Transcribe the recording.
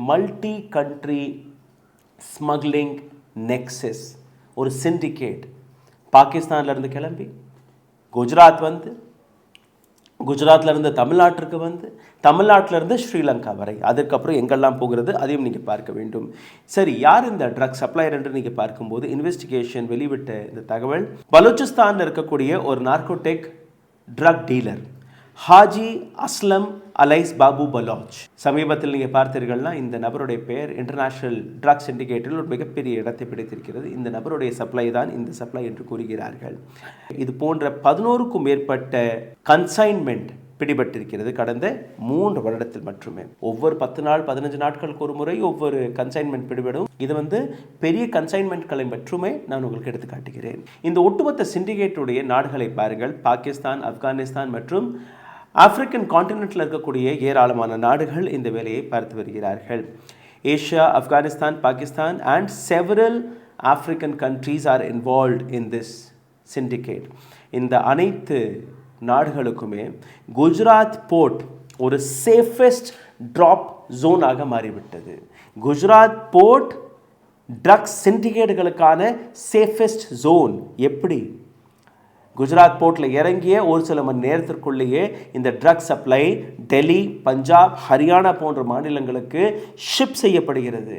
Multi country smuggling nexus, ஒரு syndicate. பாகிஸ்தான்லேருந்து கிளம்பி குஜராத் வந்து, குஜராத்லேருந்து தமிழ்நாட்டிற்கு வந்து, தமிழ்நாட்டிலேருந்து ஸ்ரீலங்கா வரை, அதுக்கப்புறம் எங்கெல்லாம் போகிறது அதையும் நீங்கள் பார்க்க வேண்டும். சரி, யார் இந்த ட்ரக் சப்ளையர் என்று நீங்கள் பார்க்கும்போது இன்வெஸ்டிகேஷன் வெளிவிட்ட இந்த தகவல், பலூச்சிஸ்தானில் இருக்கக்கூடிய ஒரு narcotic drug dealer Haji Aslam alias Babu Baloch. சமீபத்தில் நீங்கள் பார்த்தீர்கள்னா இந்த நபருடைய பெயர் இன்டர்நேஷனல் ட்ரக் சிண்டிகேட்டில் ஒரு மிகப்பெரிய இடத்தை பிடித்திருக்கிறது. இந்த நபருடைய சப்ளை தான் இந்த சப்ளை என்று கூறுகிறார்கள். இது போன்ற 11க்கும் மேற்பட்ட கன்சைன்மெண்ட் பிடிபட்டிருக்கிறது கடந்த 3 வருடத்தில் மட்டுமே. ஒவ்வொரு 10 நாள் 15 நாட்களுக்கு ஒரு முறை ஒவ்வொரு கன்சைன்மெண்ட் பிடிபடும். இது பெரிய கன்சைன்மெண்ட்களை மட்டுமே நான் உங்களுக்கு எடுத்து காட்டுகிறேன். இந்த ஒட்டுமொத்த சிண்டிகேட்டுடைய நாடுகளை பாருங்கள். பாகிஸ்தான், ஆப்கானிஸ்தான் மற்றும் ஆப்பிரிக்கன் கான்டினென்ட்டில் இருக்கக்கூடிய ஏராளமான நாடுகள் இந்த வேலையை பார்த்து வருகிறார்கள். Asia, Afghanistan, Pakistan and several African countries are involved in this syndicate. இந்த அனைத்து நாடுகளுக்குமே குஜராத் போர்ட் ஒரு சேஃபஸ்ட் ட்ராப் ஜோனாக மாறிவிட்டது. குஜராத் போர்ட் ட்ரக்ஸ் சிண்டிகேட்டுகளுக்கான சேஃபஸ்ட் ஜோன். எப்படி? குஜராத் போர்ட்டில் இறங்கிய ஒரு சில மணி நேரத்திற்குள்ளேயே இந்த ட்ரக் சப்ளை டெல்லி, பஞ்சாப், ஹரியானா போன்ற மாநிலங்களுக்கு ஷிப் செய்யப்படுகிறது.